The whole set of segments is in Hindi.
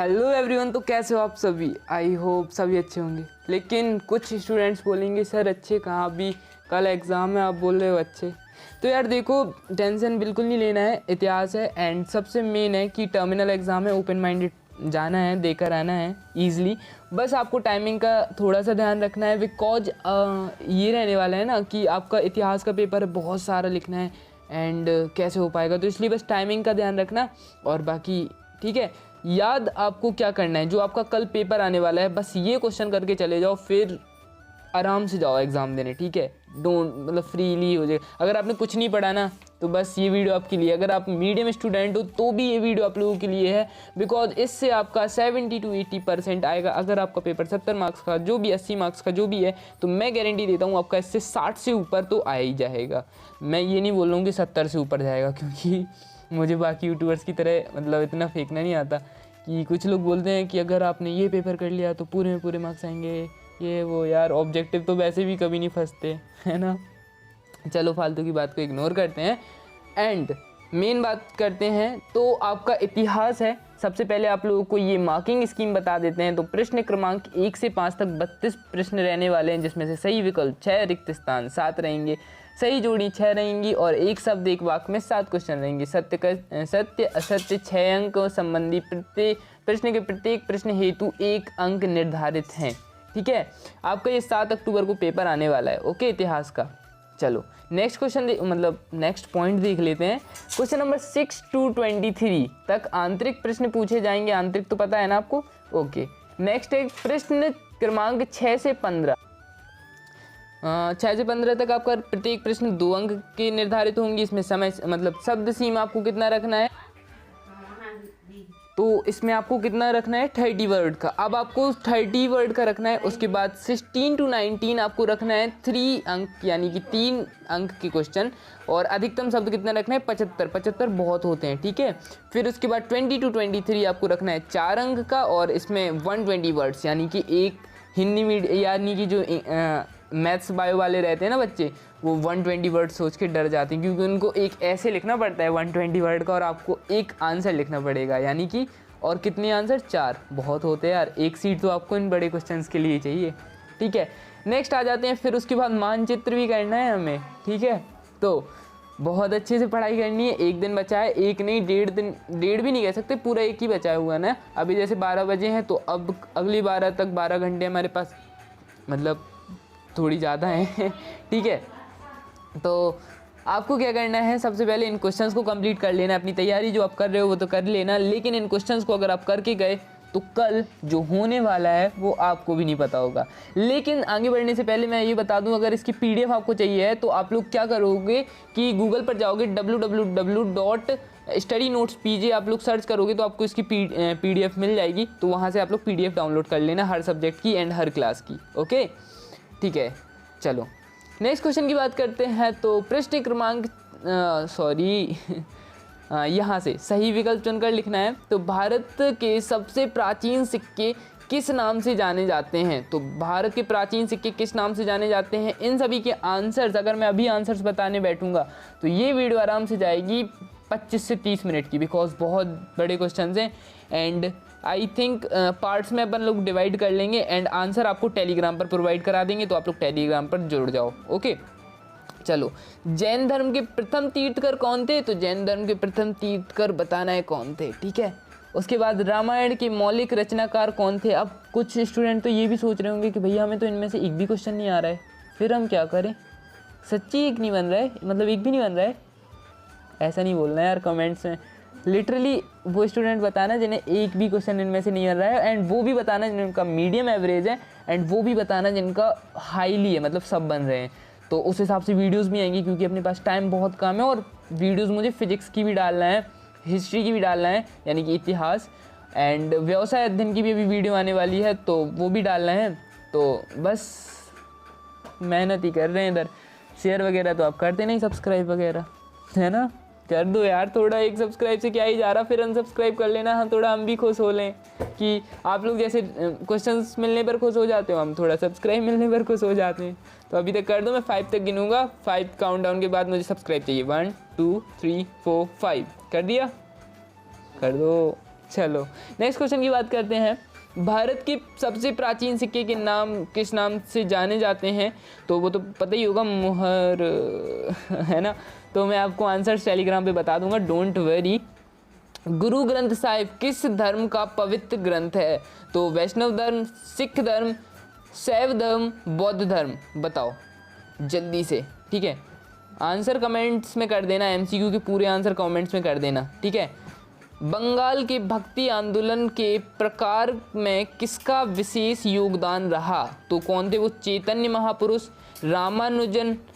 हेलो एवरीवन, तो कैसे हो आप सभी। आई होप सभी अच्छे होंगे। लेकिन कुछ स्टूडेंट्स बोलेंगे सर अच्छे कहाँ, अभी कल एग्ज़ाम है, आप बोल रहे हो अच्छे। तो यार देखो, टेंशन बिल्कुल नहीं लेना है। इतिहास है एंड सबसे मेन है कि टर्मिनल एग्ज़ाम है, ओपन माइंडेड जाना है, देकर आना है ईज़िली। बस आपको टाइमिंग का थोड़ा सा ध्यान रखना है, बिकॉज ये रहने वाला है ना कि आपका इतिहास का पेपर है, बहुत सारा लिखना है एंड कैसे हो पाएगा। तो इसलिए बस टाइमिंग का ध्यान रखना और बाकी ठीक है। याद आपको क्या करना है, जो आपका कल पेपर आने वाला है बस ये क्वेश्चन करके चले जाओ, फिर आराम से जाओ एग्ज़ाम देने। ठीक है, डोंट मतलब फ्रीली हो जाएगा। अगर आपने कुछ नहीं पढ़ा ना तो बस ये वीडियो आपके लिए। अगर आप मीडियम स्टूडेंट हो तो भी ये वीडियो आप लोगों के लिए है, बिकॉज इससे आपका 70 to 80% आएगा। अगर आपका पेपर 70 मार्क्स का जो भी 80 मार्क्स का जो भी है, तो मैं गारंटी देता हूँ आपका इससे 60 से ऊपर तो आ ही जाएगा। मैं ये नहीं बोल रहा हूँ कि 70 से ऊपर जाएगा, क्योंकि मुझे बाकी यूट्यूबर्स की तरह मतलब इतना फेंकना नहीं आता कि कुछ लोग बोलते हैं कि अगर आपने ये पेपर कर लिया तो पूरे में पूरे मार्क्स आएंगे, ये वो। यार ऑब्जेक्टिव तो वैसे भी कभी नहीं फंसते, है ना। चलो फालतू की बात को इग्नोर करते हैं एंड मेन बात करते हैं। तो आपका इतिहास है। सबसे पहले आप लोगों को ये मार्किंग स्कीम बता देते हैं। तो प्रश्न क्रमांक 1 से 5 तक 32 प्रश्न रहने वाले हैं, जिसमें से सही विकल्प 6, रिक्त स्थान 7 रहेंगे, सही जोड़ी 6 रहेंगी और एक शब्द एक वाक्य में 7 क्वेश्चन रहेंगे। सत्य असत्य 6 अंक संबंधी प्रत्येक प्रश्न के प्रत्येक प्रश्न हेतु 1 अंक निर्धारित हैं। ठीक है, आपका ये 7 अक्टूबर को पेपर आने वाला है। ओके, इतिहास का। चलो नेक्स्ट क्वेश्चन मतलब नेक्स्ट पॉइंट देख लेते हैं। क्वेश्चन नंबर 6 to 23 तक आंतरिक प्रश्न पूछे जाएंगे। आंतरिक तो पता है ना आपको। ओके, नेक्स्ट एक प्रश्न क्रमांक 6 से 15 तक आपका प्रत्येक प्रश्न 2 अंक के निर्धारित होंगी। इसमें समय मतलब शब्द सीमा आपको कितना रखना है, तो इसमें आपको कितना रखना है 30 वर्ड का। अब आपको 30 वर्ड का रखना है। उसके बाद 16 to 19 आपको रखना है 3 अंक यानी कि 3 अंक के क्वेश्चन। और अधिकतम शब्द कितना रखना है 75 बहुत होते हैं। ठीक है, फिर उसके बाद 20 to 23 आपको रखना है 4 अंक का और इसमें 120 वर्ड्स यानी कि एक हिंदी मीडियम यानी कि जो मैथ्स बायो वाले रहते हैं ना बच्चे, वो 120 वर्ड सोच के डर जाते हैं, क्योंकि उनको एक ऐसे लिखना पड़ता है 120 वर्ड का और आपको एक आंसर लिखना पड़ेगा यानी कि। और कितने आंसर 4 बहुत होते हैं यार। एक सीट तो आपको इन बड़े क्वेश्चंस के लिए चाहिए। ठीक है, नेक्स्ट आ जाते हैं। फिर उसके बाद मानचित्र भी करना है हमें। ठीक है, तो बहुत अच्छे से पढ़ाई करनी है। एक दिन बचा है, एक नहीं 1.5 दिन, 1.5 भी नहीं कह सकते, पूरा एक ही बचा हुआ है ना। अभी जैसे 12 बजे हैं तो अब अगली 12 तक 12 घंटे हमारे पास, मतलब थोड़ी ज़्यादा है। ठीक है, तो आपको क्या करना है, सबसे पहले इन क्वेश्चंस को कंप्लीट कर लेना। अपनी तैयारी जो आप कर रहे हो वो तो कर लेना, लेकिन इन क्वेश्चंस को अगर आप करके गए तो कल जो होने वाला है वो आपको भी नहीं पता होगा। लेकिन आगे बढ़ने से पहले मैं ये बता दूं, अगर इसकी PDF आपको चाहिए है तो आप लोग क्या करोगे कि गूगल पर जाओगे, www.studynotes.pj आप लोग सर्च करोगे तो आपको इसकी PDF मिल जाएगी। तो वहाँ से आप लोग PDF डाउनलोड कर लेना, हर सब्जेक्ट की एंड हर क्लास की। ओके, ठीक है। चलो नेक्स्ट क्वेश्चन की बात करते हैं। तो प्रश्न क्रमांक यहाँ से सही विकल्प चुनकर लिखना है। तो भारत के सबसे प्राचीन सिक्के किस नाम से जाने जाते हैं। तो भारत के प्राचीन सिक्के किस नाम से जाने जाते हैं, इन सभी के आंसर्स अगर मैं अभी आंसर्स बताने बैठूंगा तो ये वीडियो आराम से जाएगी 25 से 30 मिनट की, बिकॉज बहुत बड़े क्वेश्चन हैं एंड आई थिंक पार्ट्स में अपन लोग डिवाइड कर लेंगे एंड आंसर आपको टेलीग्राम पर प्रोवाइड करा देंगे, तो आप लोग टेलीग्राम पर जुड़ जाओ। ओके, चलो जैन धर्म के प्रथम तीर्थकर कौन थे। तो जैन धर्म के प्रथम तीर्थकर बताना है कौन थे। ठीक है, उसके बाद रामायण के मौलिक रचनाकार कौन थे। अब कुछ स्टूडेंट तो ये भी सोच रहे होंगे कि भैया हमें तो इनमें से एक भी क्वेश्चन नहीं आ रहा है, फिर हम क्या करें। सच्ची एक नहीं बन रहा है, मतलब एक भी नहीं बन रहा है, ऐसा नहीं बोलना यार कमेंट्स में। लिटरली वो स्टूडेंट बताना जिन्हें एक भी क्वेश्चन इनमें से नहीं आ रहा है, एंड वो भी बताना जिनका मीडियम एवरेज है, एंड वो भी बताना जिनका हाईली है, मतलब सब बन रहे हैं। तो उस हिसाब से वीडियोस भी आएंगी, क्योंकि अपने पास टाइम बहुत कम है और वीडियोस मुझे फिजिक्स की भी डालना है, हिस्ट्री की भी डालना है यानी कि इतिहास, एंड व्यवसाय अध्ययन की भी अभी वीडियो आने वाली है तो वो भी डालना है। तो बस मेहनत ही कर रहे हैं इधर। शेयर वगैरह तो आप करते नहीं, सब्सक्राइब वगैरह, है ना, कर दो यार थोड़ा। एक सब्सक्राइब से क्या ही जा रहा, फिर अनसब्सक्राइब कर लेना। हम थोड़ा हम भी खुश हो लें कि आप लोग जैसे क्वेश्चंस मिलने पर खुश हो जाते हो, हम थोड़ा सब्सक्राइब मिलने पर खुश हो जाते हैं। तो अभी तक कर दो, मैं 5 तक गिनूंगा, 5 काउंटडाउन के बाद मुझे सब्सक्राइब चाहिए। 1 2 3 4 5 कर दिया, कर दो। चलो नेक्स्ट क्वेश्चन की बात करते हैं। भारत के सबसे प्राचीन सिक्के के नाम किस नाम से जाने जाते हैं? तो वो तो पता ही होगा, मुहर है ना। तो मैं आपको आंसर टेलीग्राम पे बता दूंगा, डोंट वरी। गुरु ग्रंथ साहिब किस धर्म का पवित्र ग्रंथ है? तो वैष्णव धर्म, सिख धर्म, शैव धर्म, बौद्ध धर्म, बताओ जल्दी से, ठीक है। आंसर कमेंट्स में कर देना, एमसीक्यू के पूरे आंसर कमेंट्स में कर देना, ठीक है। बंगाल के भक्ति आंदोलन के प्रकार में किसका विशेष योगदान रहा? तो कौन थे वो? चैतन्य महापुरुष,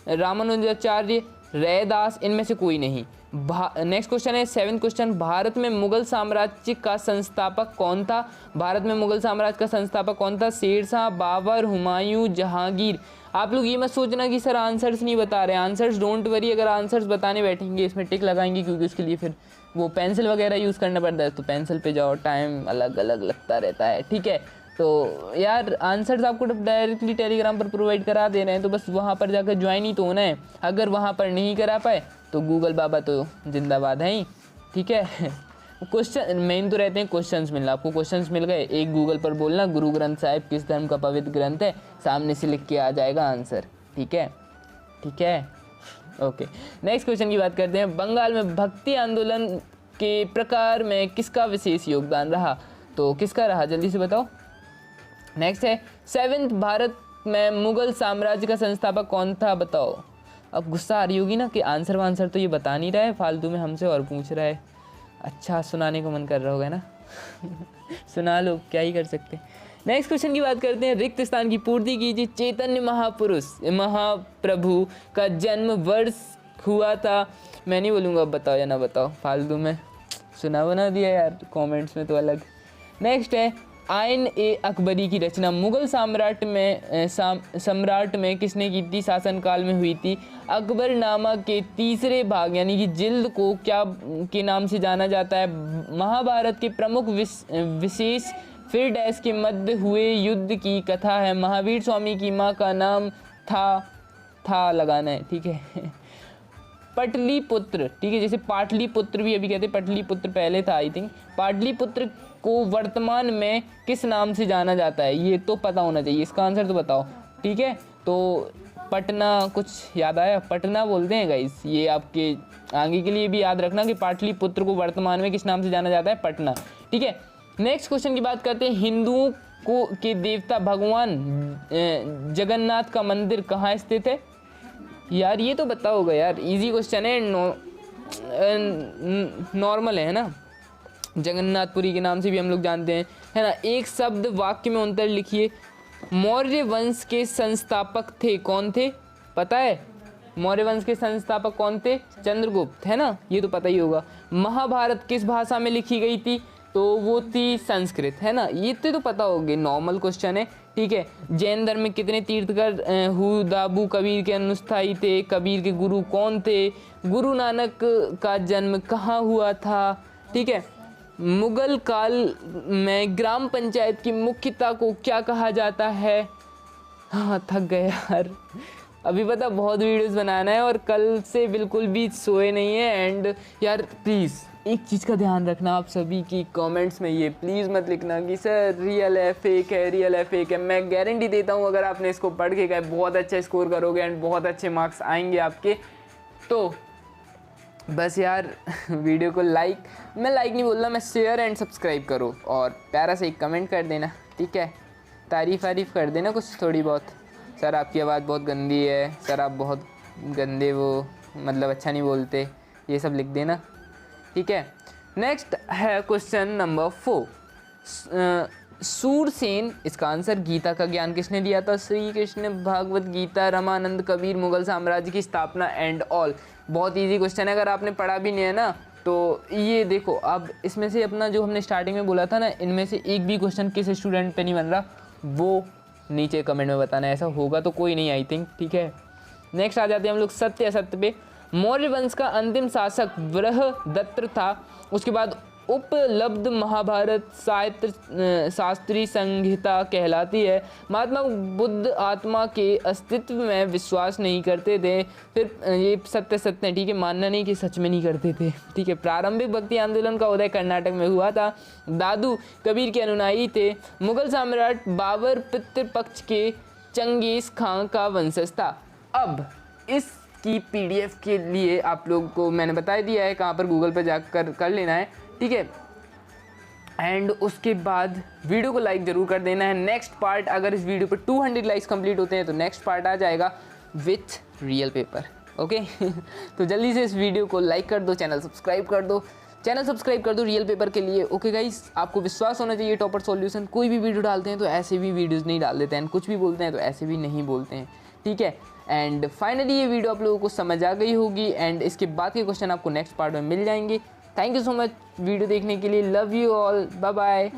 रामानुजाचार्य, रैदास, इनमें से कोई नहीं। नेक्स्ट क्वेश्चन है 7th क्वेश्चन। भारत में मुगल साम्राज्य का संस्थापक कौन था? भारत में मुगल साम्राज्य का संस्थापक कौन था? शेरशाह, बाबर, हुमायूं, जहांगीर। आप लोग ये मत सोचना कि सर आंसर्स नहीं बता रहे, आंसर्स डोंट वरी। अगर आंसर्स बताने बैठेंगे इसमें टिक लगाएंगे, क्योंकि उसके लिए फिर वो पेंसिल वगैरह यूज़ करना पड़ता है, तो पेंसिल पे जाओ, टाइम अलग अलग लगता रहता है, ठीक है। तो यार आंसर्स आपको डायरेक्टली टेलीग्राम पर प्रोवाइड करा दे रहे हैं, तो बस वहाँ पर जाकर ज्वाइन ही तो होना है। अगर वहाँ पर नहीं करा पाए तो गूगल बाबा तो जिंदाबाद है ही, ठीक है। क्वेश्चन मेन तो रहते हैं क्वेश्चंस मिलना। आपको क्वेश्चंस मिल गए, एक गूगल पर बोलना गुरु ग्रंथ साहिब किस धर्म का पवित्र ग्रंथ है, सामने से लिख के आ जाएगा आंसर, ठीक है, ठीक है, ओके। नेक्स्ट क्वेश्चन की बात करते हैं। बंगाल में भक्ति आंदोलन के प्रकार में किसका विशेष योगदान रहा? तो किसका रहा, जल्दी से बताओ। नेक्स्ट है 7th, भारत में मुगल साम्राज्य का संस्थापक कौन था, बताओ। अब गुस्सा आ रही होगी ना कि आंसर तो ये बता नहीं रहा है, फालतू में हमसे और पूछ रहा है। अच्छा, सुनाने को मन कर रहा होगा ना। सुना लो, क्या ही कर सकते। नेक्स्ट क्वेश्चन की बात करते हैं। रिक्त स्थान की पूर्ति कीजिए। चैतन्य महाप्रभु का जन्म वर्ष हुआ था? मैं नहीं बोलूँगा, अब बताओ या ना बताओ, फालतू में सुना बना दिया यार कमेंट्स में तो अलग। नेक्स्ट है आइन ए अकबरी की रचना मुगल सम्राट में किसने की थी, शासनकाल में हुई थी? अकबरनामा के तीसरे भाग यानी कि जिल्द को क्या के नाम से जाना जाता है? महाभारत के प्रमुख विशेष फिर डैश के मध्य हुए युद्ध की कथा है? महावीर स्वामी की माँ का नाम था लगाना है, ठीक है। पटलिपुत्र, ठीक है, जैसे पाटलिपुत्र भी अभी कहते, पटलिपुत्र पहले था आई थिंक। पाटलिपुत्र को वर्तमान में किस नाम से जाना जाता है? ये तो पता होना चाहिए, इसका आंसर तो बताओ, ठीक है। तो पटना, कुछ याद आया? पटना बोलते हैं गाइस, ये आपके आगे के लिए भी याद रखना कि पाटलिपुत्र को वर्तमान में किस नाम से जाना जाता है? पटना, ठीक है। नेक्स्ट क्वेश्चन की बात करते हैं। हिंदुओं को के देवता भगवान जगन्नाथ का मंदिर कहाँ स्थित है? यार ये तो बताओगे यार, इजी क्वेश्चन है, नॉर्मल है ना। जगन्नाथपुरी के नाम से भी हम लोग जानते हैं, है ना। एक शब्द वाक्य में अंतर लिखिए। मौर्य वंश के संस्थापक थे, कौन थे, पता है? मौर्य वंश के संस्थापक कौन थे? चंद्रगुप्त, है ना, ये तो पता ही होगा। महाभारत किस भाषा में लिखी गई थी? तो वो थी संस्कृत, है ना, ये तो पता होगे, नॉर्मल क्वेश्चन है, ठीक है। जैन धर्म में कितने तीर्थकर हुदाबू कबीर के अनुस्थायी थे? कबीर के गुरु कौन थे? गुरु नानक का जन्म कहाँ हुआ था? ठीक है। मुगल काल में ग्राम पंचायत की मुख्यता को क्या कहा जाता है? हाँ, थक गए यार, अभी पता बहुत वीडियोस बनाना है और कल से बिल्कुल भी सोए नहीं है। एंड यार प्लीज़ एक चीज़ का ध्यान रखना, आप सभी की कमेंट्स में ये प्लीज़ मत लिखना कि सर रियल है फेक है, रियल है फेक है। मैं गारंटी देता हूँ अगर आपने इसको पढ़ के गए बहुत अच्छा स्कोर करोगे एंड बहुत अच्छे मार्क्स आएंगे आपके। तो बस यार वीडियो को मैं लाइक नहीं बोल रहा, मैं शेयर एंड सब्सक्राइब करो और प्यारा से एक कमेंट कर देना, ठीक है। तारीफ़ कर देना कुछ थोड़ी बहुत। सर आपकी आवाज़ बहुत गंदी है, सर आप बहुत गंदे वो मतलब अच्छा नहीं बोलते, ये सब लिख देना, ठीक है। नेक्स्ट है क्वेश्चन नंबर 4। सूरसेन, इसका आंसर गीता का ज्ञान किसने दिया था? श्री कृष्ण, भागवत गीता, रामानंद, कबीर, मुगल साम्राज्य की स्थापना एंड ऑल। बहुत इजी क्वेश्चन है, अगर आपने पढ़ा भी नहीं है ना तो ये देखो। अब इसमें से अपना जो हमने स्टार्टिंग में बोला था ना, इनमें से एक भी क्वेश्चन किस स्टूडेंट पे नहीं बन रहा वो नीचे कमेंट में बताना, ऐसा होगा तो कोई नहीं आई थिंक, ठीक है। नेक्स्ट आ जाते हैं हम लोग सत्य असत्य पे। मौर्य वंश का अंतिम शासक बृहदत्त था, उसके बाद उपलब्ध महाभारत साहित्य शास्त्रीय संहिता कहलाती है। महात्मा बुद्ध आत्मा के अस्तित्व में विश्वास नहीं करते थे। फिर ये सत्य है, ठीक है, मानना नहीं कि सच में नहीं करते थे, ठीक है। प्रारंभिक भक्ति आंदोलन का उदय कर्नाटक में हुआ था। दादू कबीर के अनुयायी थे। मुगल सम्राट बाबर पितृपक्ष के चंगेज खां का वंशज था। अब इसकी PDF के लिए आप लोगों को मैंने बता दिया है कहाँ पर गूगल पर जाकर कर लेना है, ठीक है। एंड उसके बाद वीडियो को लाइक ज़रूर कर देना है। नेक्स्ट पार्ट, अगर इस वीडियो पर 200 लाइक्स कंप्लीट होते हैं तो नेक्स्ट पार्ट आ जाएगा विथ रियल पेपर, ओके। तो जल्दी से इस वीडियो को लाइक कर दो, चैनल सब्सक्राइब कर दो रियल पेपर के लिए, ओके गाइस। आपको विश्वास होना चाहिए टॉपर सॉल्यूशन कोई भी वीडियो डालते हैं तो ऐसे भी वीडियोज़ नहीं डाल देते हैं, कुछ भी बोलते हैं तो ऐसे भी नहीं बोलते हैं, ठीक है। एंड फाइनली ये वीडियो आप लोगों को समझ आ गई होगी एंड इसके बाद के क्वेश्चन आपको नेक्स्ट पार्ट में मिल जाएंगे। Thank you so much video देखने के लिए। Love you all, bye bye.